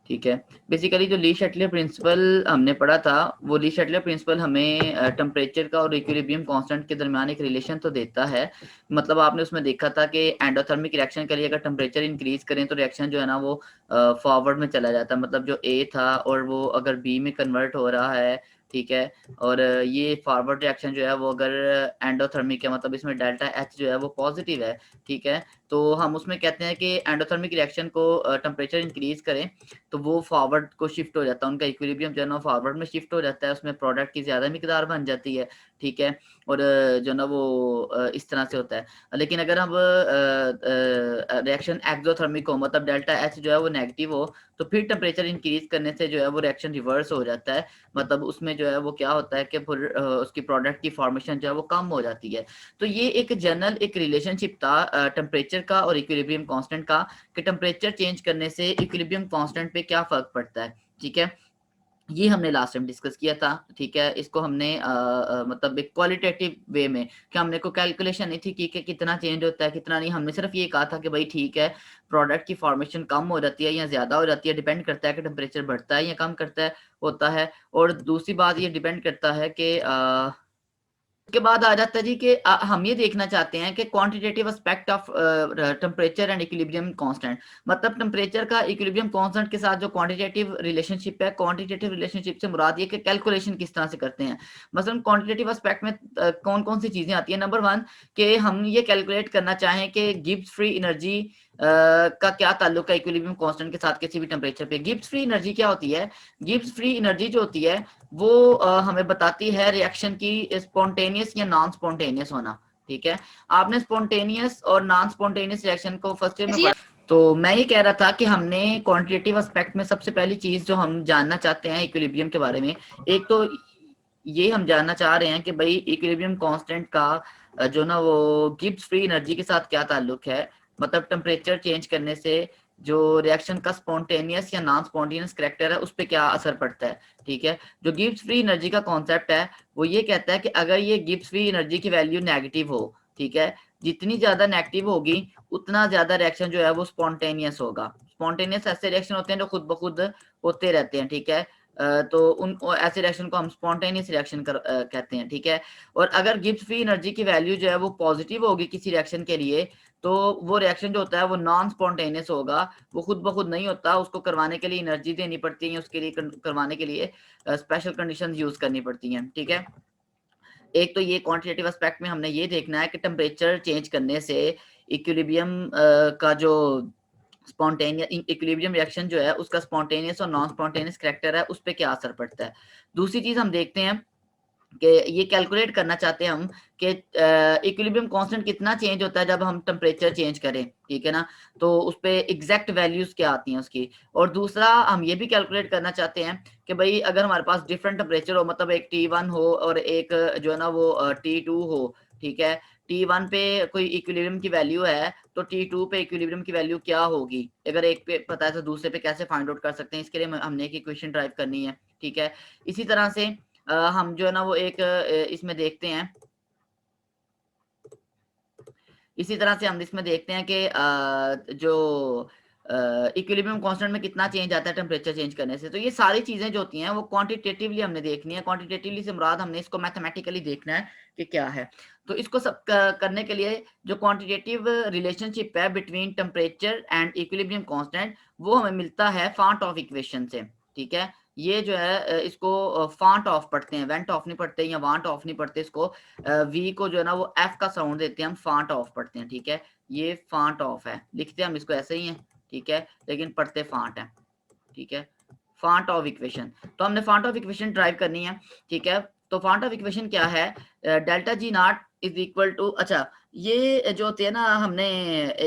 ठीक है। बेसिकली जो ली शटलर प्रिंसिपल हमने पढ़ा था, वो ली शटलर प्रिंसिपल हमें टेम्परेचर का और इक्विलिब्रियम कांस्टेंट के दरमियान एक रिलेशन तो देता है। मतलब आपने उसमें देखा था कि एंडोथर्मिक रिएक्शन के लिए अगर टेम्परेचर इंक्रीज करें तो रिएक्शन जो है ना वो फॉरवर्ड में चला जाता है। मतलब जो ए था और वो अगर बी में कन्वर्ट हो रहा है, ठीक है, और ये फॉरवर्ड रिएक्शन जो है वो अगर एंडोथर्मिक है, मतलब इसमें डेल्टा एच जो है वो पॉजिटिव है, ठीक है, तो हम उसमें कहते हैं कि एंडोथर्मिक रिएक्शन को टेम्परेचर इंक्रीज करें तो वो फॉरवर्ड को शिफ्ट हो जाता है, उनका इक्विलिब्रियम जो है ना फॉरवर्ड में शिफ्ट हो जाता है, उसमें प्रोडक्ट की ज्यादा मिकदार बन जाती है, ठीक है, और जो ना वो इस तरह से होता है। लेकिन अगर हम रिएक्शन एक्सोथर्मिक हो, मतलब डेल्टा एच जो है वो नेगेटिव हो, तो फिर टेम्परेचर इंक्रीज करने से जो है वो रिएक्शन रिवर्स हो जाता है। मतलब उसमें जो है वो क्या होता है कि फिर उसकी प्रोडक्ट की फॉर्मेशन जो है वो कम हो जाती है। तो ये एक जनरल एक रिलेशनशिप था टेम्परेचर का और इक्विलिब्रियम कांस्टेंट का, कि टेम्परेचर चेंज करने से इक्विलिब्रियम कांस्टेंट पे क्या फर्क पड़ता है, ठीक है। ये हमने लास्ट टाइम डिस्कस किया था, ठीक है। इसको हमने मतलब एक क्वालिटेटिव वे में, कि हमने को कैलकुलेशन नहीं थी कि कितना चेंज होता है कितना नहीं, हमने सिर्फ ये कहा था कि भाई ठीक है, प्रोडक्ट की फॉर्मेशन कम हो जाती है या ज्यादा हो जाती है, डिपेंड करता है कि टेम्परेचर बढ़ता है या कम करता है होता है। और दूसरी बात ये डिपेंड करता है कि उसके बाद आ जाता है जी कि हम ये देखना चाहते हैं कि quantitative aspect of temperature and equilibrium constant. मतलब टेम्परेचर का इक्विलिब्रियम कांस्टेंट के साथ जो क्वांटिटेटिव रिलेशनशिप है, क्वांटिटेटिव रिलेशनशिप से मुराद ये कि कैलकुलेशन किस तरह से करते हैं। मसलन क्वांटिटेटिव एस्पेक्ट में कौन कौन सी चीजें आती है। नंबर वन, कि हम ये कैलकुलेट करना चाहें कि गिब्स फ्री एनर्जी का क्या ताल्लुक है इक्विलिब्रियम कांस्टेंट के साथ किसी भी टेम्परेचर पे। गिब्स फ्री एनर्जी क्या होती है? गिब्स फ्री एनर्जी जो होती है वो हमें बताती है रिएक्शन की स्पॉन्टेनियस या नॉन स्पॉन्टेनियस होना, ठीक है। आपने स्पॉन्टेनियस और नॉन स्पॉन्टेनियस रिएक्शन को फर्स्ट ईयर में जी पढ़ा। तो मैं ये कह रहा था कि हमने क्वांटिटेटिव एस्पेक्ट में सबसे पहली चीज जो हम जानना चाहते हैं इक्विलिब्रियम के बारे में, एक तो ये हम जानना चाह रहे हैं कि भाई इक्विलिब्रियम कांस्टेंट का जो ना वो गिब्स फ्री एनर्जी के साथ क्या ताल्लुक है। मतलब टेम्परेचर चेंज करने से जो रिएक्शन का स्पॉन्टेनियस या नॉन स्पॉन्टेनियस करेक्टर है उस पर क्या असर पड़ता है, ठीक है। जो गिब्स फ्री एनर्जी का कॉन्सेप्ट है वो ये कहता है कि अगर ये गिब्स फ्री एनर्जी की वैल्यू नेगेटिव हो, ठीक है, जितनी ज्यादा नेगेटिव होगी उतना ज्यादा रिएक्शन जो है वो स्पॉन्टेनियस होगा। स्पॉन्टेनियस ऐसे रिएक्शन होते हैं जो खुद ब खुद होते रहते हैं, ठीक है। तो उन ऐसे रिएक्शन को हम स्पॉन्टेनियस रिएक्शन कहते हैं, ठीक है। और अगर गिब्स फ्री एनर्जी की वैल्यू जो है वो पॉजिटिव होगी किसी रिएक्शन के लिए, तो वो रिएक्शन जो होता है वो नॉन स्पॉन्टेनियस होगा, वो खुद ब खुद नहीं होता, उसको करवाने के लिए एनर्जी देनी पड़ती है, उसके लिए करवाने के लिए स्पेशल कंडीशंस यूज करनी पड़ती हैं, ठीक है। एक तो ये क्वांटिटेटिव एस्पेक्ट में हमने ये देखना है कि टेम्परेचर चेंज करने से इक्विलिब्रियम का जो स्पॉन्टेनियस इक्विलिब्रियम रिएक्शन जो है उसका स्पॉन्टेनियस और नॉन स्पॉन्टेनियस करेक्टर है उस पर क्या असर पड़ता है। दूसरी चीज हम देखते हैं कि ये कैलकुलेट करना चाहते हैं हम कि इक्विलिब्रियम कांस्टेंट कितना चेंज होता है जब हम टेम्परेचर चेंज करें, ठीक है ना। तो उस पे एग्जैक्ट वैल्यूज क्या आती हैं उसकी। और दूसरा हम ये भी कैलकुलेट करना चाहते हैं कि भाई अगर हमारे पास डिफरेंट टेम्परेचर हो, मतलब एक T1 हो और एक जो है ना वो T2 हो, ठीक है। T1 पे कोई इक्विलिब्रियम की वैल्यू है तो T2 पे इक्विलिब्रियम की वैल्यू क्या होगी। अगर एक पे पता है तो दूसरे पे कैसे फाइंड आउट कर सकते हैं, इसके लिए हमने एक इक्वेशन ड्राइव करनी है, ठीक है। इसी तरह से हम जो है ना वो एक इसमें देखते हैं, इसी तरह से हम इसमें देखते हैं कि जो इक्विलिब्रियम कांस्टेंट में कितना चेंज आता है टेम्परेचर चेंज करने से। तो ये सारी चीजें जो होती हैं वो क्वांटिटेटिवली हमने देखनी है। क्वांटिटेटिवली से मुराद हमने इसको मैथमेटिकली देखना है कि क्या है। तो इसको सब करने के लिए जो क्वांटिटेटिव रिलेशनशिप है between temperature and equilibrium constant वो हमें मिलता है फांट ऑफ इक्वेशन से, ठीक है। ये जो है इसको फांट ऑफ पढ़ते हैं, वेंट ऑफ नहीं पढ़ते या वांट ऑफ नहीं पढ़ते इसको। वी को जो है ना वो एफ का साउंड देते हैं, हम फांट ऑफ पढ़ते हैं, ठीक है। ये फांट ऑफ है, लिखते हैं हम इसको ऐसे ही है, ठीक है, लेकिन पढ़ते फांट है, ठीक है। फांट ऑफ इक्वेशन, तो हमने फांट ऑफ इक्वेशन ड्राइव करनी है, ठीक है। तो फांट ऑफ इक्वेशन क्या है? Delta G not is equal to, अच्छा ये जो होती है ना हमने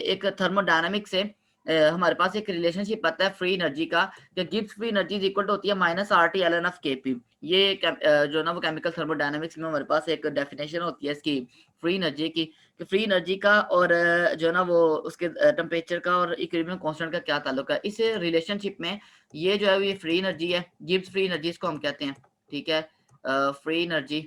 एक थर्मोडायनामिक से हमारे पास एक रिलेशनशिप आता है फ्री एनर्जी का, कि Gibbs free energy is equal to होती है minus R T L N of K P. ये जो ना वो केमिकल थर्मोडायनामिक्स में हमारे पास एक डेफिनेशन होती है इसकी फ्री एनर्जी की, कि फ्री एनर्जी का और जो ना वो उसके टेम्परेचर का और इक्विलिब्रियम कांस्टेंट का क्या ताल्लुक है। इस रिलेशनशिप में ये जो है ये फ्री एनर्जी है, गिब्स फ्री एनर्जी इसको हम कहते हैं, ठीक है। फ्री एनर्जी,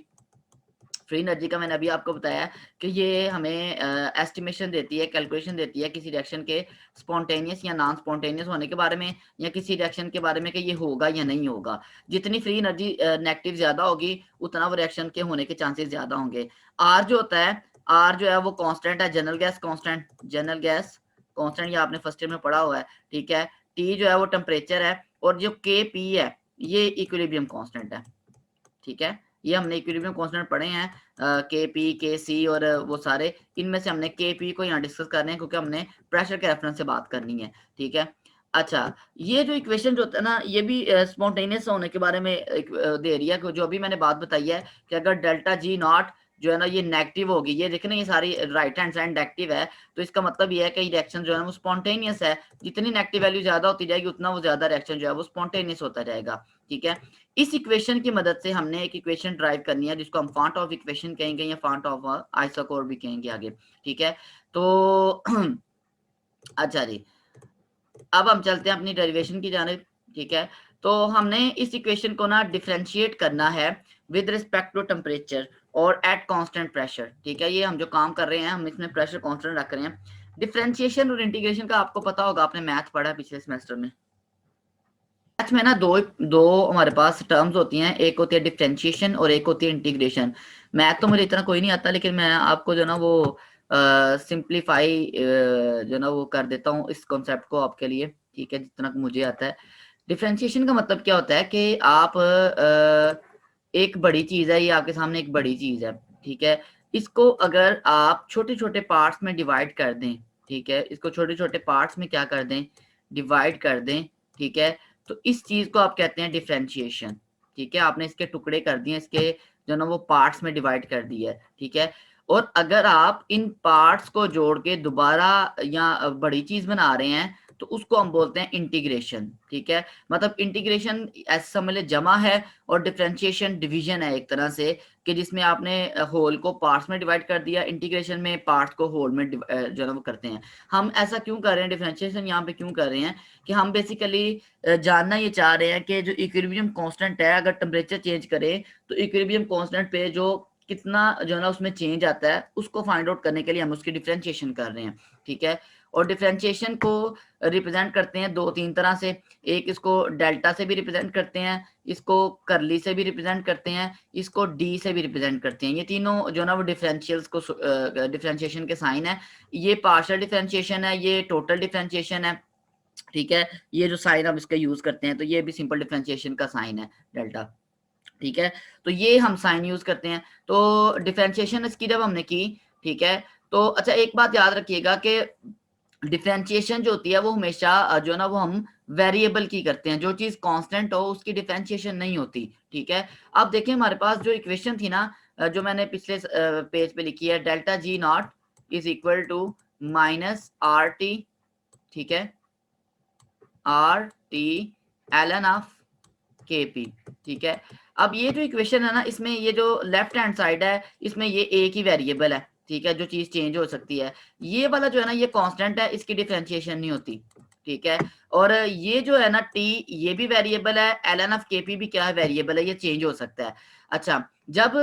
फ्री एनर्जी का मैंने अभी आपको बताया कि ये हमें एस्टिमेशन देती है, कैलकुलेशन देती है किसी रिएक्शन के स्पॉन्टेनियस या नॉन स्पॉन्टेनियस होने के बारे में, या किसी रिएक्शन के बारे में कि ये होगा या नहीं होगा। जितनी फ्री एनर्जी नेगेटिव ज्यादा होगी उतना वो रिएक्शन के होने के चांसेस ज्यादा होंगे। आर जो होता है, आर जो है वो कांस्टेंट है, general gas constant, general gas constant, ये आपने फर्स्ट ईयर में पढ़ा हुआ है, ठीक है। टी जो है वो टेम्परेचर है, और जो के पी है ये इक्विलिब्रियम कांस्टेंट है, ठीक है। ये हमने इक्विलिब्रियम कांस्टेंट पढ़े हैं, के पी के सी और वो सारे, इनमें से हमने के पी को यहाँ डिस्कस कर रहे हैं क्योंकि हमने प्रेशर के रेफरेंस से बात करनी है, ठीक है। अच्छा, ये जो इक्वेशन जो होता है ना, ये भी स्पॉन्टेनियस होने के बारे में दे रही है, जो अभी मैंने बात बताई है कि अगर डेल्टा जी नॉट जो है ना ये नेगेटिव होगी, ये देखें ना ये सारी राइट हैंड साइड नेगेटिव है, तो इसका मतलब ये है कि रिएक्शन जो है वो स्पॉन्टेनियस है। जितनी नेगेटिव वैल्यू ज्यादा होती जाएगी उतना वो ज्यादा रिएक्शन जो है वो स्पॉन्टेनियस होता जाएगा, ठीक है। इस इक्वेशन की मदद से हमने एक इक्वेशन ड्राइव करनी है जिसको हम फांट ऑफ इक्वेशन कहेंगे या फांट ऑफ आइसोकोर भी कहेंगे आगे, ठीक है। तो अच्छा जी, अब हम चलते हैं अपनी डेरिवेशन की जानिब, ठीक है। तो हमने इस इक्वेशन को ना डिफरेंशिएट करना है विद रिस्पेक्ट टू टेम्परेचर और एट कांस्टेंट प्रेशर, ठीक है। ये हम जो काम कर रहे हैं हम इसमें प्रेशर कांस्टेंट रख रहे हैं। डिफरेंशिएशन और इंटीग्रेशन का आपको पता होगा, आपने मैथ पढ़ा पिछले सेमेस्टर में। मैथ में ना दो दो हमारे पास टर्म्स होती हैं, एक होती है डिफरेंशिएशन और एक होती है इंटीग्रेशन। मैथ तो मुझे इतना कोई नहीं आता, लेकिन मैं आपको जो ना वो सिंप्लीफाई जो ना वो कर देता हूँ इस कॉन्सेप्ट को आपके लिए, ठीक है, जितना मुझे आता है। डिफरेंशिएशन का मतलब क्या होता है कि आप एक बड़ी चीज है, ये आपके सामने एक बड़ी चीज है, ठीक है। इसको अगर आप छोटे छोटे पार्ट्स में डिवाइड कर दें, ठीक है, इसको छोटे छोटे पार्ट्स में क्या कर दें, डिवाइड कर दें, ठीक है, तो इस चीज को आप कहते हैं डिफरेंशिएशन, ठीक है। आपने इसके टुकड़े कर दिए, इसके जो ना वो पार्ट्स में डिवाइड कर दिया है, ठीक है। और अगर आप इन पार्ट्स को जोड़ के दोबारा या बड़ी चीज बना रहे हैं तो उसको हम बोलते हैं इंटीग्रेशन, ठीक है। मतलब इंटीग्रेशन ऐसे समझ ले जमा है, और डिफरेंशिएशन डिवीजन है एक तरह से, कि जिसमें आपने होल को पार्ट्स में डिवाइड कर दिया, इंटीग्रेशन में पार्ट्स को होल में जो है वो करते हैं। हम ऐसा क्यों कर रहे हैं, डिफरेंशिएशन यहाँ पे क्यों कर रहे हैं, कि हम बेसिकली जानना ये चाह रहे हैं कि जो इक्विलिब्रियम कांस्टेंट है, अगर टेम्परेचर चेंज करें तो इक्विलिब्रियम कांस्टेंट पे जो कितना जो है ना उसमें चेंज आता है उसको फाइंड आउट करने के लिए हम उसकी डिफरेंशिएशन कर रहे हैं, ठीक है। और डिफरेंशिएशन को रिप्रेजेंट करते हैं दो तीन तरह से, एक इसको डेल्टा से भी रिप्रेजेंट करते हैं, इसको करली से भी रिप्रेजेंट करते हैं, इसको डी से भी रिप्रेजेंट करते हैं। ये तीनों जो ना वो डिफरेंशियल्स को डिफरेंशिएशन के साइन है। ये पार्शियल डिफरेंशिएशन है, ये टोटल डिफरेंशिएशन है, ठीक है। ये जो साइन हम इसका यूज करते हैं तो ये भी सिंपल डिफरेंशिएशन का साइन है, डेल्टा, ठीक है। तो ये हम साइन यूज करते हैं। तो डिफरेंशिएशन इसकी जब हमने की, ठीक है, तो अच्छा एक बात याद रखिएगा कि डिफरेंशिएशन जो होती है वो हमेशा जो है ना वो हम वेरिएबल की करते हैं, जो चीज कांस्टेंट हो उसकी डिफरेंशिएशन नहीं होती, ठीक है। अब देखिए हमारे पास जो इक्वेशन थी ना, जो मैंने पिछले पेज पे लिखी है, delta G not is equal to minus R T, ठीक है, R T L N of K P, ठीक है। अब ये जो इक्वेशन है ना, इसमें ये जो लेफ्ट हैंड साइड है इसमें ये एक ही वेरिएबल है, ठीक है, जो चीज चेंज हो सकती है। ये वाला जो है ना ये कांस्टेंट है, इसकी डिफरेंशिएशन नहीं होती, ठीक है। और ये जो है ना टी, ये भी वेरिएबल है, एलन ऑफ के पी भी क्या है, वेरिएबल है, ये चेंज हो सकता है। अच्छा, जब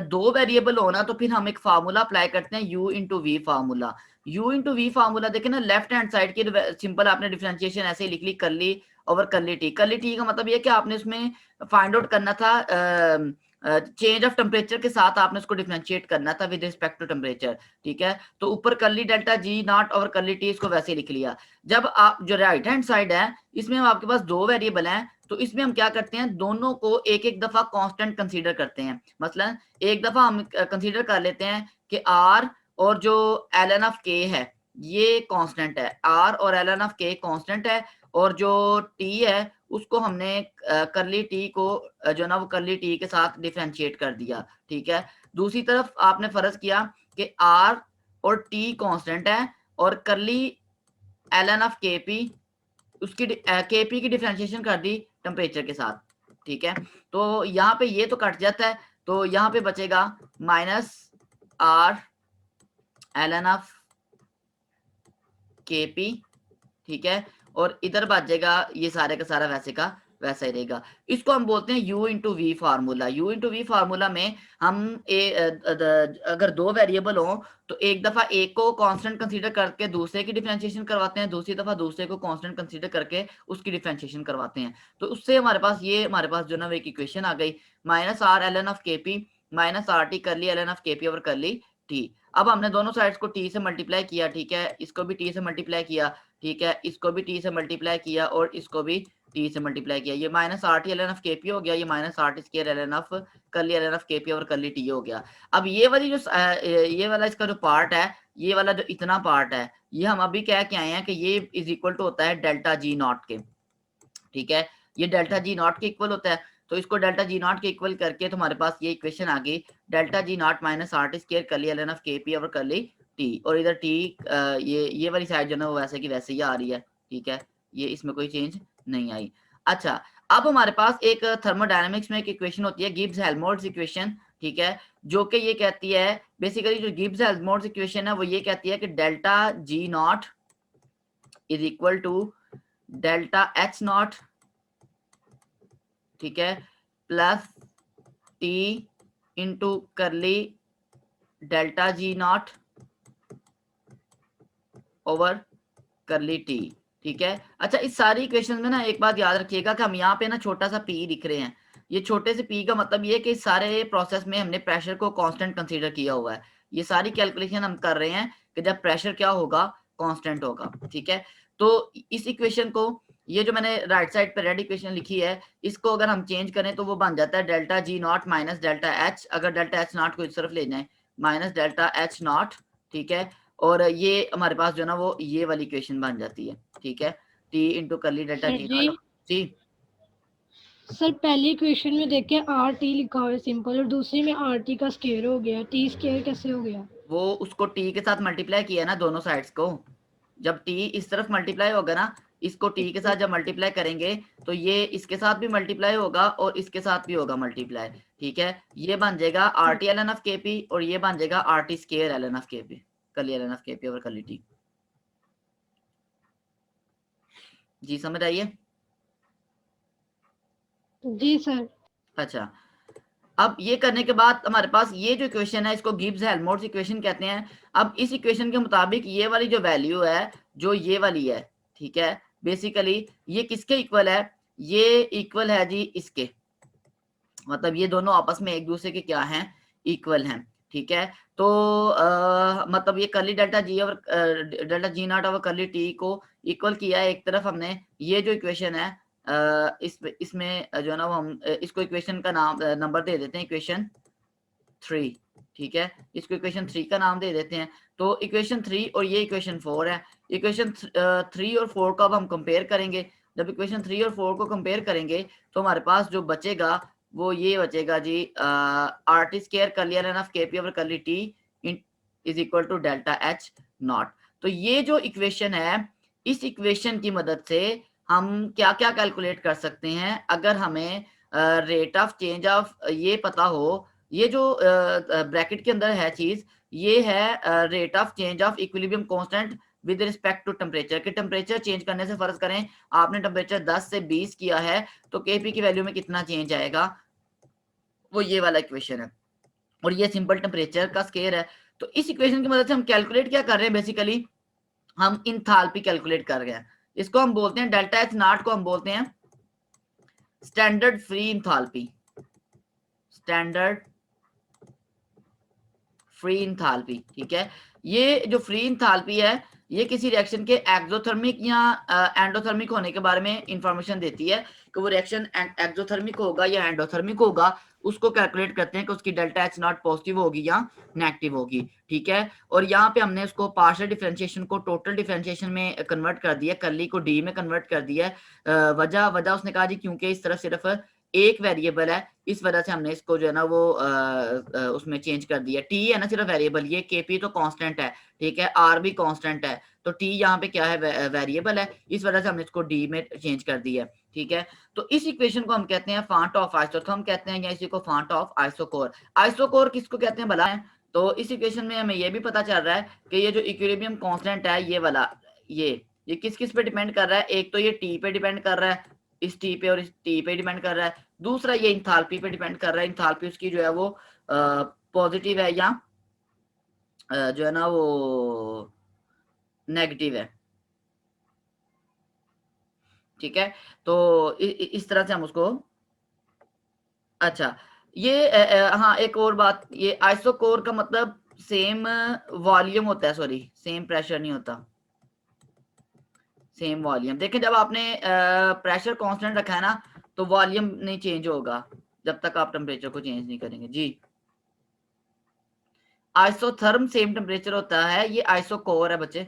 दो वेरिएबल होना तो फिर हम एक फार्मूला अप्लाई करते हैं, u into V formula. u into V formula देखे ना, लेफ्ट हैंड साइड की सिंपल आपने डिफरेंशिएशन ऐसे ही लिख ली, कर ली over curly T. Curly T का मतलब ये कि आपने उसमें फाइंड आउट करना था चेंज ऑफ टेम्परेचर के साथ, आपने उसको डिफरेंशिएट करना था विद रिस्पेक्ट टू टेम्परेचर, ठीक है। तो ऊपर करली डेल्टा जी नॉट और करली टी, इसको वैसे लिख लिया। जब आप जो राइट हैंड साइड है इसमें आपके पास दो वेरिएबल हैं, तो इसमें हम क्या करते हैं, दोनों को एक एक दफा कांस्टेंट कंसीडर करते हैं। मसलन एक दफा हम कंसीडर कर लेते हैं कि आर और जो एलन ऑफ के है ये कांस्टेंट है, आर और एलन ऑफ के कांस्टेंट है, और जो टी है उसको हमने करली टी को जो ना वो करली टी के साथ डिफरेंशिएट कर दिया, ठीक है। दूसरी तरफ आपने फर्ज किया कि आर और टी कांस्टेंट है, और करली एलन ऑफ के पी, उसकी के पी की डिफरेंशिएशन कर दी टेम्परेचर के साथ, ठीक है। तो यहाँ पे ये तो कट जाता है, तो यहाँ पे बचेगा minus are Elon of K P, ठीक है, और इधर बच जाएगा ये सारे का सारा वैसे का वैसा ही रहेगा। इसको हम बोलते हैं u into V formula. u into V formula में हम अगर दो वेरिएबल हो तो एक दफा एक को कांस्टेंट कंसीडर करके दूसरे की डिफरेंशिएशन करवाते हैं, दूसरी दफा दूसरे को कांस्टेंट कंसीडर करके उसकी डिफरेंशिएशन करवाते हैं। तो उससे हमारे पास जो ना एक इक्वेशन आ गई, minus R L N of K P minus R T curly L N of K P over curly T. अब हमने दोनों साइड्स को टी से मल्टीप्लाई किया, ठीक है, इसको भी टी से मल्टीप्लाई किया, ठीक है, इसको भी टी से मल्टीप्लाई किया और इसको भी टी से मल्टीप्लाई किया। ये minus R T L N of K P हो गया, ये minus R T square L N of curly L N of K P और करली टी हो गया। अब ये वाली जो ये वाला इसका जो पार्ट है, ये वाला जो इतना पार्ट है, ये हम अभी कह के आए हैं कि ये इज इक्वल टू होता है डेल्टा जी नॉट के, ठीक है, ये डेल्टा जी नॉट के इक्वल होता है। तो इसको डेल्टा जी नॉट के इक्वल करके तो हमारे पास ये इक्वेशन आ गई, delta G not minus R T square curly L N of K P और करली टी, और इधर टी ये वाली साइड जो है वो वैसे की वैसे ही आ रही है, ठीक है, ये इसमें कोई चेंज नहीं आई। अच्छा, अब हमारे पास एक थर्मोडायनेमिक्स में एक इक्वेशन होती है गिब्स हेल्महोल्ट्ज इक्वेशन, ठीक है, जो कि ये कहती है बेसिकली जो गिब्स हेल्महोल्ट्ज इक्वेशन है वो ये कहती है कि delta G not is equal to delta H not, ठीक है, plus T into curly delta G not over curly T, ठीक है। अच्छा, इस सारी इक्वेशन में ना एक बात याद रखिएगा कि हम यहाँ पे ना छोटा सा पी लिख रहे हैं। ये छोटे से पी का मतलब ये कि इस सारे प्रोसेस में हमने प्रेशर को कांस्टेंट कंसीडर किया हुआ है। ये सारी कैलकुलेशन हम कर रहे हैं कि जब प्रेशर क्या होगा, कांस्टेंट होगा, ठीक है। तो इस इक्वेशन को, ये जो मैंने राइट साइड पे रेड इक्वेशन लिखी है, इसको अगर हम चेंज करें तो वो बन जाता है delta G not minus delta H, अगर डेल्टा एच नॉट को इस तरफ ले जाए माइनस डेल्टा एच नॉट, ठीक है, और ये हमारे पास जो ना वो ये वाली इक्वेशन बन जाती है, ठीक है, T into curly delta G not. जी सर, पहली इक्वेशन में देखें आर टी लिखा हुआ है सिंपल, और दूसरी में आर टी का स्क्वायर हो गया, टी स्क्वायर कैसे हो गया? वो उसको टी के साथ मल्टीप्लाई किया ना दोनों साइड्स को, जब टी इस तरफ मल्टीप्लाई होगा ना, इसको टी के साथ जब मल्टीप्लाई करेंगे तो ये इसके साथ भी मल्टीप्लाई होगा और इसके साथ भी होगा मल्टीप्लाई, ठीक है, ये बन जाएगा R T L N of K P और ये बन जाएगा R T square L N of K P, curly L N of K P और करली टी। जी समझ आइए? जी सर। अच्छा, अब ये करने के बाद हमारे पास ये जो इक्वेशन है इसको गिब्स हेल्महोल्ट्ज इक्वेशन कहते हैं। अब इस इक्वेशन के मुताबिक ये वाली जो वैल्यू है, जो ये वाली है, ठीक है, बेसिकली ये किसके इक्वल है, ये इक्वल है जी इसके, मतलब ये दोनों आपस में एक दूसरे के क्या हैं, इक्वल हैं, ठीक है। तो मतलब ये करली डेल्टा जी और डेल्टा जी नॉट और करली टी को इक्वल किया है एक तरफ हमने, ये जो इक्वेशन है इसमें जो है ना वो हम इसको इक्वेशन का नाम नंबर दे देते हैं इक्वेशन 3, ठीक है, इसको इक्वेशन 3 का नाम दे देते हैं। तो इक्वेशन 3 और ये इक्वेशन 4 है। इक्वेशन 3 और 4 को अब हम कंपेयर करेंगे। जब इक्वेशन 3 और 4 को कंपेयर करेंगे तो हमारे पास जो बचेगा वो ये बचेगा जी, R T square curly L N of K P over curly T is equal to delta H not. तो ये जो इक्वेशन है, इस इक्वेशन की मदद से हम क्या क्या कैलकुलेट कर सकते हैं, अगर हमें रेट ऑफ चेंज ऑफ ये पता हो, ये जो ब्रैकेट के अंदर है चीज, ये है rate of change of equilibrium constant with respect to temperature, कि टेम्परेचर चेंज करने से फर्ज करें आपने टेम्परेचर 10 से 20 किया है तो केपी की वैल्यू में कितना चेंज आएगा, वो ये वाला इक्वेशन है, और ये सिंपल टेम्परेचर का स्केयर है। तो इस इक्वेशन की मदद से हम कैलकुलेट क्या कर रहे हैं, बेसिकली हम इंथाल्पी कैलकुलेट कर रहे हैं। इसको हम बोलते हैं डेल्टा एच नॉट को हम बोलते हैं standard free enthalpy, standard free enthalpy, ठीक है। ये जो फ्री इंथाल्पी है ये किसी रिएक्शन के एक्सोथर्मिक या एंडोथर्मिक होने के बारे में इंफॉर्मेशन देती है कि वो रिएक्शन एक्सोथर्मिक होगा या एंडोथर्मिक होगा, उसको कैलकुलेट करते हैं कि उसकी डेल्टा एच नॉट पॉजिटिव होगी या नेगेटिव होगी, ठीक है। और यहाँ पे हमने उसको पार्शियल डिफरेंशिएशन को टोटल डिफरेंशिएशन में कन्वर्ट कर दिया, करली को डी में कन्वर्ट कर दिया। वजह उसने कहा जी क्योंकि इस तरफ सिर्फ एक वेरिएबल है, इस वजह से हमने इसको जो है ना वो उसमें चेंज कर दिया। टी है ना सिर्फ वेरिएबल, ये केपी तो कांस्टेंट है, ठीक है, आर भी कांस्टेंट है, तो टी यहाँ पे क्या है, वेरिएबल है, इस वजह से हमने इसको डी में चेंज कर दिया, ठीक है। तो इस इक्वेशन को हम कहते हैं फांट ऑफ आइसोथर्म कहते हैं, या इसी को फांट ऑफ आइसोकोर। आइसोकोर किसको कहते हैं भला है, तो इस इक्वेशन में हमें ये भी पता चल रहा है कि ये जो इक्विलिब्रियम कांस्टेंट है ये वाला, ये किस किस पे डिपेंड कर रहा है, एक तो ये टी पे डिपेंड कर रहा है, इस टी पे और इस टी पे डिपेंड कर रहा है। दूसरा ये इंथाल्पी पे डिपेंड कर रहा है, इंथाल्पी उसकी जो है वो पॉजिटिव है या जो है ना वो नेगेटिव है। ठीक है, तो इस तरह से हम उसको, अच्छा ये हाँ एक और बात, ये आइसोकोर का मतलब सेम वॉल्यूम होता है, सॉरी सेम प्रेशर नहीं होता, सेम वॉल्यूम। देखें जब आपने प्रेशर कांस्टेंट रखा है ना तो वॉल्यूम नहीं चेंज होगा जब तक आप टेम्परेचर को चेंज नहीं करेंगे जी। आइसोथर्म सेम टेम्परेचर होता है, ये आइसोकोर है बच्चे।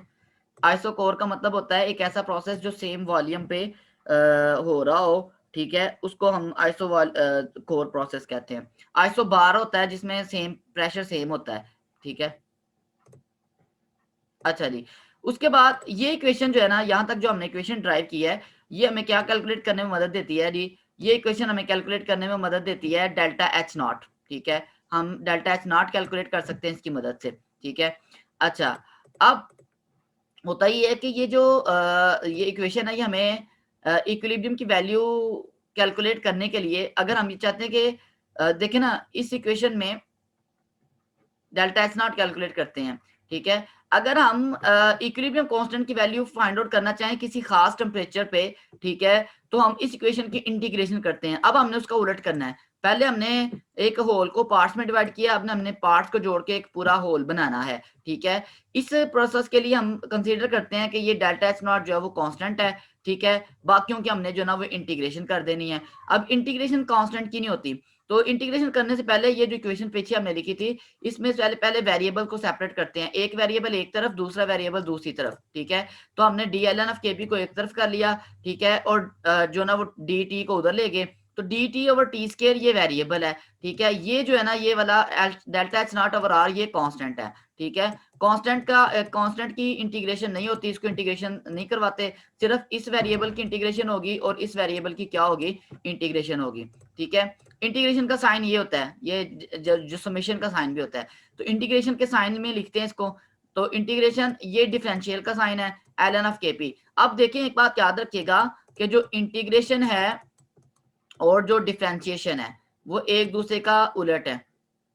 आइसोकोर का मतलब होता है एक ऐसा प्रोसेस जो सेम वॉल्यूम पे हो रहा हो, ठीक है, उसको हम आइसो कोर प्रोसेस कहते हैं। आइसो बार होता है जिसमें सेम प्रेशर सेम होता है, ठीक है। अच्छा जी, उसके बाद ये इक्वेशन जो है ना, यहाँ तक जो हमने इक्वेशन ड्राइव की है, ये हमें क्या कैलकुलेट करने में मदद देती है जी, ये इक्वेशन हमें कैलकुलेट करने में मदद देती है डेल्टा एच नॉट, ठीक है। हम डेल्टा एच नॉट कैलकुलेट कर सकते हैं इसकी मदद से, ठीक है। अच्छा, अब होता ही है कि ये जो ये इक्वेशन है ये हमें इक्विलिब्रियम की वैल्यू कैलकुलेट करने के लिए, अगर हम ये चाहते हैं कि देखें ना इस इक्वेशन में डेल्टा एच नॉट कैलकुलेट करते हैं, ठीक है। अगर हम इक्विलिब्रियम कांस्टेंट की वैल्यू फाइंड आउट करना चाहें किसी खास टेम्परेचर पे, ठीक है, तो हम इस इक्वेशन की इंटीग्रेशन करते हैं। अब हमने उसका उलट करना है, पहले हमने एक होल को पार्ट्स में डिवाइड किया, अब हमने पार्ट्स को जोड़ के एक पूरा होल बनाना है, ठीक है। इस प्रोसेस के लिए हम कंसीडर करते हैं कि ये डेल्टा एच नॉट जो है वो कांस्टेंट है, ठीक है, बाकियों की हमने जो ना वो इंटीग्रेशन कर देनी है। अब इंटीग्रेशन कांस्टेंट की नहीं होती, तो इंटीग्रेशन करने से पहले ये जो इक्वेशन पीछे हमने लिखी थी, इसमें पहले वेरिएबल को सेपरेट करते हैं, एक वेरिएबल एक तरफ, दूसरा वेरिएबल दूसरी तरफ, ठीक है। तो हमने D L N of K P को एक तरफ कर लिया, ठीक है, और जो ना वो डी टी को उधर ले गए, तो D T over T square ये वेरिएबल है, ठीक है। ये जो है ना ये वाला delta H not over R ये कांस्टेंट है, ठीक है। कांस्टेंट का कांस्टेंट की इंटीग्रेशन नहीं होती, इसको इंटीग्रेशन नहीं करवाते, सिर्फ इस वेरिएबल की इंटीग्रेशन होगी और इस वेरिएबल की क्या होगी, इंटीग्रेशन होगी, ठीक है। इंटीग्रेशन का साइन ये होता है, ये जो समेशन का साइन भी होता है, तो इंटीग्रेशन के साइन में लिखते हैं इसको, तो इंटीग्रेशन ये डिफरेंशियल का साइन है L N of K P. अब देखें एक बात याद रखिएगा कि जो इंटीग्रेशन है और जो डिफरेंशिएशन है वो एक दूसरे का उलट है,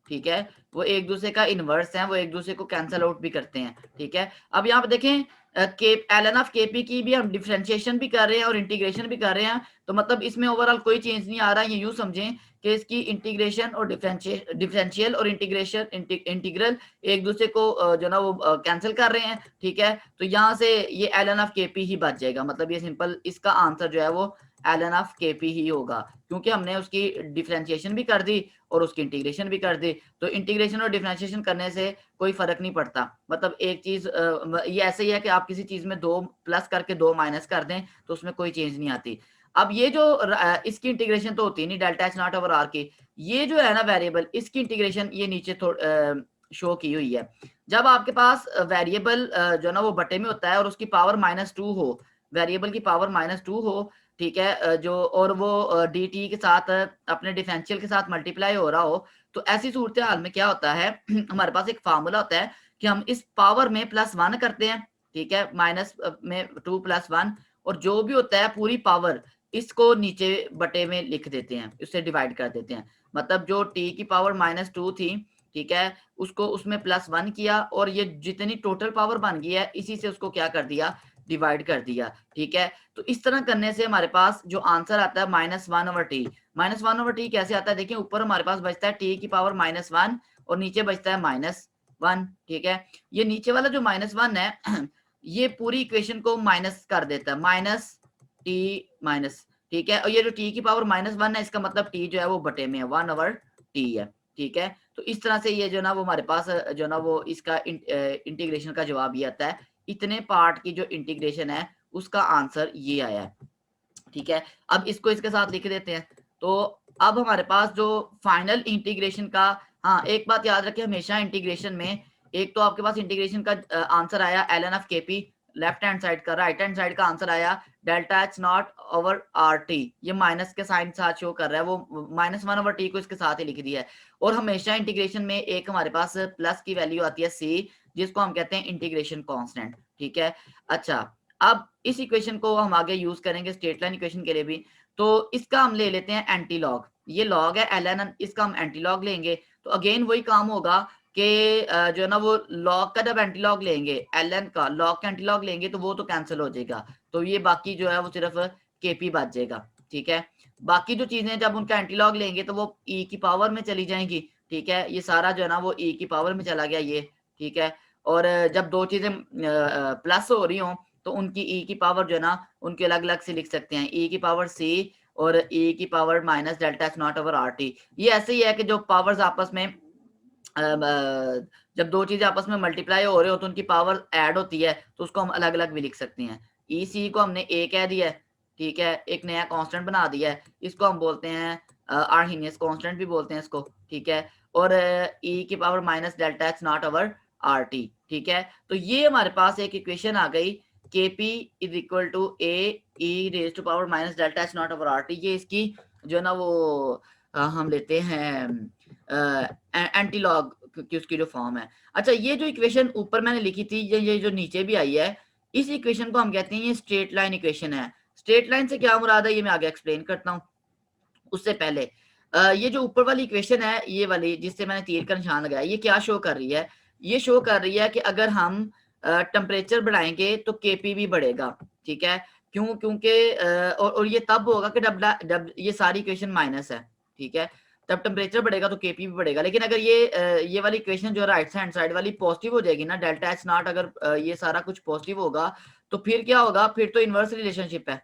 ठीक है, वो एक दूसरे का इनवर्स है, वो एक दूसरे को कैंसल आउट भी करते हैं, ठीक है। अब यहाँ पे देखें के L N of K P की भी हम डिफरेंशिएशन भी कर रहे हैं और इंटीग्रेशन भी कर रहे हैं, तो मतलब इसमें ओवरऑल कोई चेंज नहीं आ रहा है। ये यूं समझें कि इसकी इंटीग्रेशन और डिफरेंशियल और इंटीग्रेशन इंटीग्रल एक दूसरे को जो ना वो कैंसिल कर रहे हैं, ठीक है। तो यहाँ से ये L N of K P ही बच जाएगा, मतलब ये सिंपल इसका आंसर जो है वो L N of K P ही होगा, क्योंकि हमने उसकी डिफरेंशिएशन भी कर दी और उसकी इंटीग्रेशन भी कर दी। तो इंटीग्रेशन और डिफरेंशिएशन करने से कोई फर्क नहीं पड़ता, मतलब एक चीज ये ऐसे ही है कि आप किसी चीज में 2 प्लस करके 2 माइनस कर दें तो उसमें कोई चेंज नहीं आती। अब ये जो इसकी इंटीग्रेशन तो होती नहीं delta H not over R की, ये जो है ना वेरिएबल इसकी इंटीग्रेशन ये नीचे शो की हुई है। जब आपके पास वेरिएबल जो ना वो बटे में होता है और उसकी पावर -2 हो, वेरिएबल की पावर -2 हो, ठीक है, जो और वो डी टी के साथ अपने डिफरेंशियल के साथ मल्टीप्लाई हो रहा हो, तो ऐसी सूरत हाल में क्या होता है हमारे पास एक फार्मूला होता है कि हम इस पावर में +1 करते हैं, ठीक है, माइनस में 2 + 1, और जो भी होता है पूरी पावर इसको नीचे बटे में लिख देते हैं, उससे डिवाइड कर देते हैं। मतलब जो टी की पावर -2 थी, ठीक है, उसको उसमें +1 किया और ये जितनी टोटल पावर बन गई है इसी से उसको क्या कर दिया, डिवाइड कर दिया, ठीक है। तो इस तरह करने से हमारे पास जो आंसर आता है -1/t। -1/t कैसे आता है, देखिए ऊपर हमारे पास बचता है t की पावर -1 और नीचे बचता है -1, ठीक है। ये नीचे वाला जो -1 है ये पूरी इक्वेशन को माइनस कर देता है, -t-, ठीक है। और ये जो t की पावर -1 है इसका मतलब t जो है वो बटे में है, 1/t है, ठीक है। तो इस तरह से ये जो ना वो हमारे पास जो ना वो इसका इंटीग्रेशन का जवाब ये आता है, इतने पार्ट की जो इंटीग्रेशन है उसका आंसर ये आया है, ठीक है। अब इसको इसके साथ लिख देते हैं, तो अब हमारे पास जो फाइनल इंटीग्रेशन का, हाँ एक बात याद रखें हमेशा इंटीग्रेशन में, एक तो आपके पास इंटीग्रेशन का आंसर आया L N of K P left hand side का, राइट हैंड साइड का आंसर आया delta H not over R T, ये माइनस के साइन साथ शो कर रहा है, वो -1/t को इसके साथ ही लिख दिया है। और हमेशा इंटीग्रेशन में एक हमारे पास प्लस की वैल्यू आती है सी, जिसको हम कहते हैं इंटीग्रेशन कांस्टेंट, ठीक है। अच्छा, अब इस इक्वेशन को हम आगे यूज करेंगे स्ट्रेट लाइन इक्वेशन के लिए भी। तो इसका हम ले लेते हैं एंटी लॉग, ये लॉग है ln, इसका हम एंटी लॉग लेंगे। तो अगेन वही काम होगा कि जो है ना वो लॉग का जब एंटी लॉग लेंगे, ln का लॉग का एंटी लॉग लेंगे तो वो तो कैंसिल हो जाएगा, तो ये बाकी जो है वो सिर्फ kp बच जाएगा। ठीक है, बाकी जो चीजें जब उनका एंटी लॉग लेंगे तो वो e की पावर में चली जाएंगी। ठीक है, ये सारा जो है ना वो e की पावर में चला गया ये। ठीक है, और जब दो चीजें प्लस हो रही हों तो उनकी e की पावर जो है ना उनके अलग अलग से लिख सकते हैं, e की पावर c और e की power minus delta H not over R T. ये ऐसे ही है कि जो पावर्स आपस में जब दो चीजें आपस में मल्टीप्लाई हो रहे हो तो उनकी पावर ऐड होती है, तो उसको हम अलग अलग भी लिख सकते हैं। ई सी को हमने ए कह दिया है। ठीक है, एक नया कांस्टेंट बना दिया है, इसको हम बोलते हैं आर्हीनियस कांस्टेंट भी बोलते हैं इसको। ठीक है, और ई की power minus delta H not over R T. ठीक है, तो ये हमारे पास एक इक्वेशन आ गई, Kp is equal to A E raise to power minus delta H not over R T. ये इसकी जो है ना वो हम लेते हैं एंटी लॉग की उसकी जो फॉर्म है। अच्छा, ये जो इक्वेशन ऊपर मैंने लिखी थी, ये जो नीचे भी आई है, इस इक्वेशन को हम कहते हैं ये स्ट्रेट लाइन इक्वेशन है। स्ट्रेट लाइन से क्या मुराद है ये मैं आगे एक्सप्लेन करता हूँ। उससे पहले ये जो ऊपर वाली इक्वेशन है, ये वाली जिससे मैंने तीर का निशान लगाया, ये क्या शो कर रही है? ये शो कर रही है कि अगर हम टेम्परेचर बढ़ाएंगे तो केपी भी बढ़ेगा। ठीक है, क्यों? क्योंकि और ये तब होगा कि जब ये सारी इक्वेशन माइनस है। ठीक है, तब टेम्परेचर बढ़ेगा तो केपी भी बढ़ेगा। लेकिन अगर ये वाली इक्वेशन जो राइट हैंड साइड वाली पॉजिटिव हो जाएगी ना, डेल्टा एच नॉट, अगर ये सारा कुछ पॉजिटिव होगा तो फिर क्या होगा? फिर तो इनवर्स रिलेशनशिप है।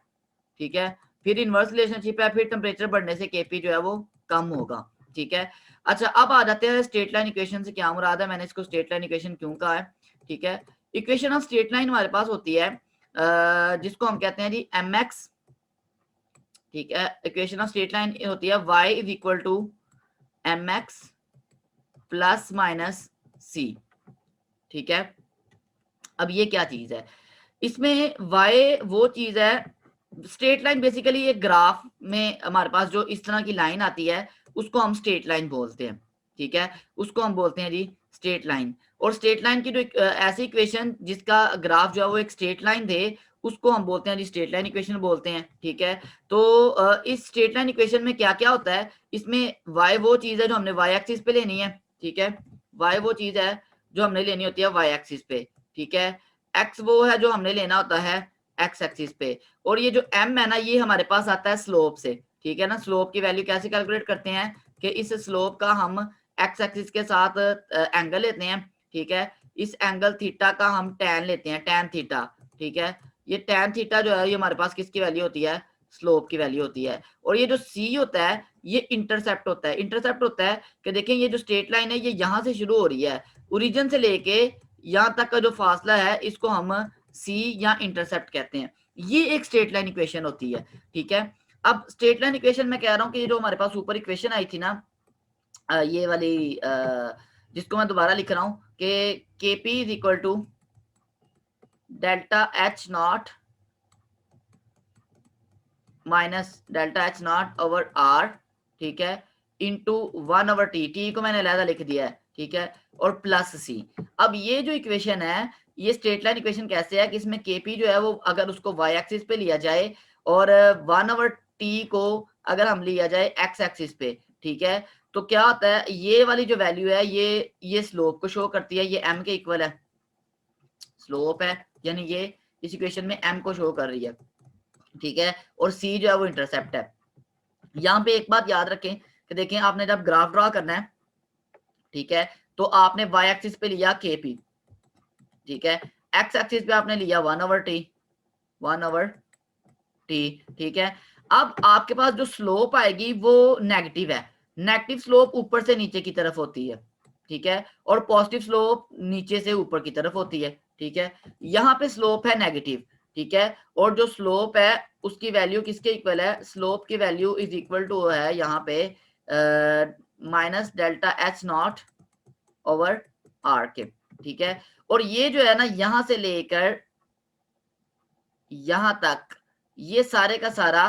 ठीक है, फिर इनवर्स रिलेशनशिप है, फिर टेम्परेचर बढ़ने से केपी जो है वो कम होगा। ठीक है, अच्छा अब आ जाते हैं स्ट्रेट लाइन इक्वेशन से क्या मुराद है, मैंने इसको स्ट्रेट लाइन इक्वेशन क्यों कहा है। ठीक है, इक्वेशन ऑफ स्ट्रेट लाइन हमारे पास होती है जिसको हम कहते हैं जी एम एक्स। ठीक है, इक्वेशन ऑफ स्ट्रेट लाइन होती है y is equal to m x plus minus c. ठीक है, अब ये क्या चीज है? इसमें y वो चीज है, स्ट्रेट लाइन बेसिकली एक ग्राफ में हमारे पास जो इस तरह की लाइन आती है उसको हम स्ट्रेट लाइन बोलते हैं। ठीक है, उसको हम बोलते हैं जी स्ट्रेट लाइन। और स्ट्रेट लाइन की जो ऐसी इक्वेशन जिसका ग्राफ जो है वो एक स्ट्रेट लाइन दे, उसको हम बोलते हैं जी स्ट्रेट लाइन इक्वेशन बोलते हैं। ठीक है, तो इस स्ट्रेट लाइन इक्वेशन में क्या क्या होता है? इसमें y वो चीज है जो हमने y एक्सिस पे लेनी है। ठीक है, y वो चीज है जो हमने लेनी होती है y एक्सिस पे। ठीक है, x वो है जो हमने लेना होता है x एक्सिस पे। और ये जो m है ना, ये हमारे पास आता है स्लोप से। ठीक है ना, स्लोप की वैल्यू कैसे कैलकुलेट करते हैं कि इस स्लोप का हम x एक्सिस के साथ एंगल लेते हैं। ठीक है, इस एंगल थीटा का हम tan लेते हैं, tan थीटा। ठीक है, ये tan थीटा जो है ये हमारे पास किसकी वैल्यू होती है? स्लोप की वैल्यू होती है। और ये जो c होता है ये इंटरसेप्ट होता है। इंटरसेप्ट होता है कि देखें ये जो स्ट्रेट लाइन है ये यहाँ से शुरू हो रही है, ओरिजिन से लेके यहाँ तक का जो फासला है इसको हम c या इंटरसेप्ट कहते हैं। ये एक स्ट्रेट लाइन इक्वेशन होती है। ठीक है, अब स्ट्रेट लाइन इक्वेशन में कह रहा हूँ कि जो हमारे पास ऊपर इक्वेशन आई थी ना, ये वाली जिसको मैं दोबारा लिख रहा हूँ कि kp is equal to delta H not minus delta H not over R. ठीक है, इंटू 1 ओवर टी को मैंने अलहदा लिख दिया है। ठीक है, और प्लस सी। अब ये जो इक्वेशन है ये स्ट्रेट लाइन इक्वेशन कैसे है कि इसमें केपी जो है वो अगर उसको वाई एक्सिस पे लिया जाए और 1/t को अगर हम लिया जाए एक्स एक्सिस पे। ठीक है, तो क्या होता है? ये वाली जो वैल्यू है ये स्लोप को शो करती है, ये m के इक्वल है, स्लोप है, यानी ये इस इक्वेशन में m को शो कर रही है। ठीक है, और c जो है वो इंटरसेप्ट है। यहाँ पे एक बात याद रखें कि देखें आपने जब ग्राफ ड्रॉ करना है, ठीक है, तो आपने y एक्सिस पे लिया kp। ठीक है, x एक्सिस पे आपने लिया 1/t। ठीक है, अब आपके पास जो स्लोप आएगी वो नेगेटिव है। नेगेटिव स्लोप ऊपर से नीचे की तरफ होती है। ठीक है, और पॉजिटिव स्लोप नीचे से ऊपर की तरफ होती है। ठीक है, यहाँ पे स्लोप है नेगेटिव। ठीक है, और जो स्लोप है उसकी वैल्यू किसके इक्वल है? स्लोप की वैल्यू इज इक्वल टू है यहाँ पे minus delta H not over R K. ठीक है, और ये जो है ना यहां से लेकर यहां तक ये सारे का सारा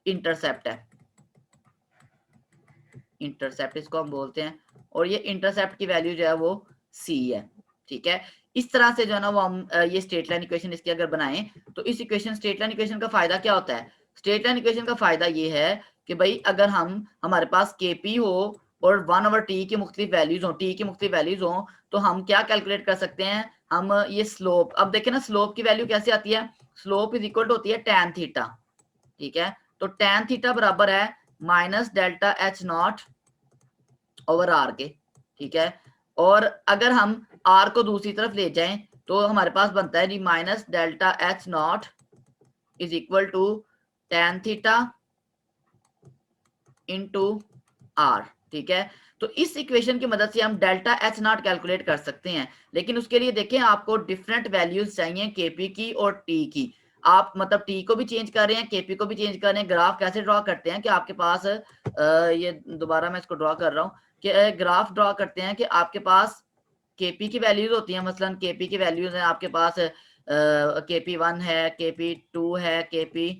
इंटरसेप्ट है। इंटरसेप्ट इसको हम बोलते हैं, और ये इंटरसेप्ट की वैल्यू जो है वो c है। ठीक है, इस तरह से जो है ना वो हम ये स्ट्रेट लाइन इक्वेशन इसकी अगर बनाएं तो इस इक्वेशन स्ट्रेट लाइन इक्वेशन का फायदा क्या होता है? स्ट्रेट लाइन इक्वेशन का फायदा ये है कि भाई अगर हमारे पास केपी हो और 1/t की मुख्तलिफ वैल्यूज हो, टी की मुख्तलिफ वैल्यूज हो, तो हम क्या कैलकुलेट कर सकते हैं, हम ये स्लोप, अब देखें ना स्लोप की वैल्यू कैसे आती है, स्लोप इज इक्वल टू होती है tan थीटा, ठीक है। तो tan थीटा बराबर है minus delta H not over R K, ठीक है। और अगर हम आर को दूसरी तरफ ले जाएं तो हमारे पास बनता है G minus delta H naught is equal to tan theta into R, ठीक है। तो इस इक्वेशन की मदद से हम डेल्टा एच नॉट कैलकुलेट कर सकते हैं, लेकिन उसके लिए देखें आपको डिफरेंट वैल्यूज चाहिए केपी की और टी की। आप मतलब टी को भी चेंज कर रहे हैं, केपी को भी चेंज कर रहे हैं। ग्राफ कैसे ड्रॉ करते हैं कि आपके पास ये दोबारा मैं इसको ड्रॉ कर रहा हूँ कि ग्राफ ड्रॉ करते हैं कि आपके पास केपी की वैल्यूज होती हैं, मसलन केपी की वैल्यूज हैं आपके पास केपी 1 है, केपी 2 है, केपी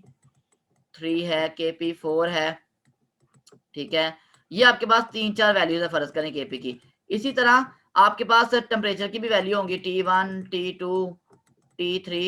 3 है, केपी 4 है, ठीक है। ये आपके पास 3-4 वैल्यूज है फर्ज करें केपी की। इसी तरह आपके पास टेम्परेचर की भी वैल्यू होंगी T1, T2, T3,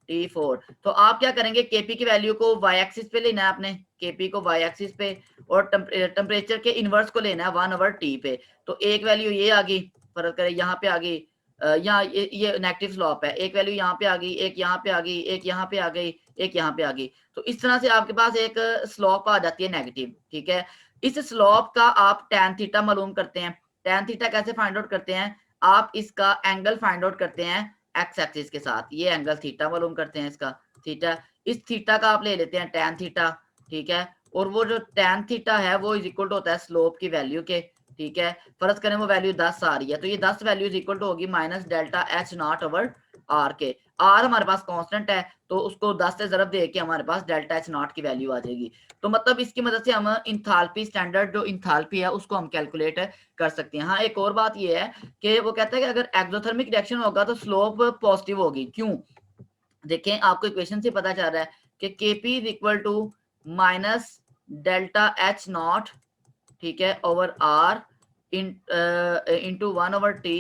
T4। तो आप क्या करेंगे, केपी की वैल्यू को वाई एक्सिस पे लेना है आपने, केपी को वाई एक्सिस पे, और टेम्परेचर के इनवर्स को लेना है 1/t पे। तो एक वैल्यू ये आ गई, फर्ज करें यहाँ पे आ गई, यहाँ ये नेगेटिव स्लोप है, एक वैल्यू यहाँ पे आ गई, एक यहाँ पे आ गई, एक यहाँ पे आ गई, एक यहाँ पे आ गई। तो इस तरह से आपके पास एक स्लोप आ जाती है नेगेटिव, ठीक है। इस स्लोप का आप tan थीटा मालूम करते हैं। tan थीटा कैसे फाइंड आउट करते हैं, आप इसका एंगल फाइंड आउट करते हैं एक्स एक्सिस के साथ, ये एंगल थीटा मालूम करते हैं, इसका थीटा, इस थीटा का आप ले लेते हैं tan थीटा, ठीक है। और वो जो tan थीटा है वो इज इक्वल टू होता है स्लोप की वैल्यू के, ठीक है। फर्ज करें वो वैल्यू 10 आ रही है, तो ये 10 वैल्यू इज इक्वल टू होगी minus delta H not over R K. R हमारे पास कांस्टेंट है तो उसको 10 से ज़रब दे के हमारे पास डेल्टा एच नॉट की वैल्यू आ जाएगी। तो मतलब इसकी मदद से हम इंथाल्पी, स्टैंडर्ड जो इंथाल्पी है उसको हम कैलकुलेट कर सकते हैं। हाँ, एक और बात ये है कि वो कहता है कि अगर एक्सोथर्मिक रिएक्शन होगा तो स्लोप पॉजिटिव होगी। क्यों, देखें आपको इक्वेशन से पता चल रहा है कि Kp is equal to minus delta H not, ठीक है, over R into 1/t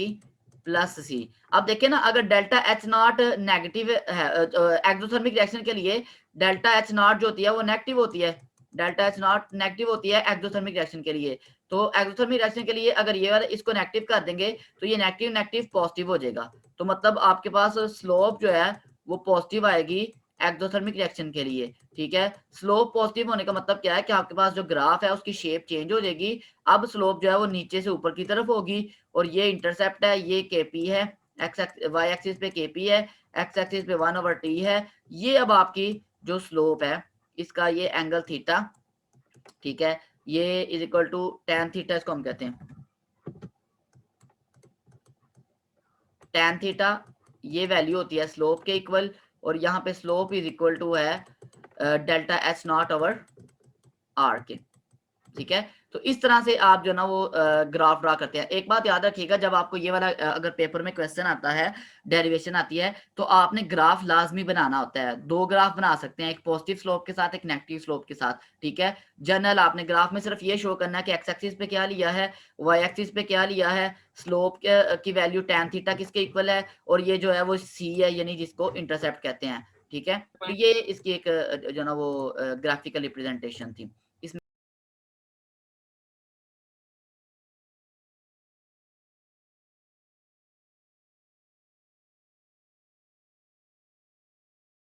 plus C. अब देखिए ना, अगर डेल्टा एच नॉट नेगेटिव है एक्सोथर्मिक रिएक्शन के लिए, डेल्टा एच नॉट जो होती है वो नेगेटिव होती है, डेल्टा एच नॉट नेगेटिव होती है एक्सोथर्मिक रिएक्शन के लिए। तो एक्सोथर्मिक रिएक्शन के लिए अगर ये वाला इसको नेगेटिव कर देंगे तो ये नेगेटिव नेगेटिव पॉजिटिव हो जाएगा। तो मतलब आपके पास स्लोप जो है वो पॉजिटिव आएगी एक्सोथर्मिक रिएक्शन के लिए, ठीक है। स्लोप पॉजिटिव होने का मतलब क्या है कि आपके पास जो ग्राफ है उसकी शेप चेंज हो जाएगी। अब स्लोप जो है वो नीचे से ऊपर की तरफ होगी, और ये इंटरसेप्ट है, ये केपी है, वाई एक्सिस पे केपी है, एक्स एक्सिस पे 1/t है। ये अब आपकी जो स्लोप है इसका ये एंगल थीटा, ठीक है, ये is equal to tan theta, इसको हम कहते हैं tan थीटा, ये वैल्यू होती है स्लोप के इक्वल, और यहाँ पे स्लोप इज इक्वल टू है delta H not over R K, ठीक है। तो इस तरह से आप जो ना वो ग्राफ ड्रा करते हैं। एक बात याद रखिएगा, जब आपको ये वाला अगर पेपर में क्वेश्चन आता है, डेरिवेशन आती है, तो आपने ग्राफ लाजमी बनाना होता है। दो ग्राफ बना सकते हैं, एक पॉजिटिव स्लोप के साथ, एक नेगेटिव स्लोप के साथ, ठीक है। जनरल आपने ग्राफ में सिर्फ ये शो करना है कि एक्स एक्सिस पे क्या लिया है, वाई एक्सिस पे क्या लिया है, स्लोप की वैल्यू tan थीटा किसके इक्वल है, और ये जो है वो सी है, यानी जिसको इंटरसेप्ट कहते हैं, ठीक है। तो ये इसकी एक जो ना वो ग्राफिकल रिप्रेजेंटेशन थी।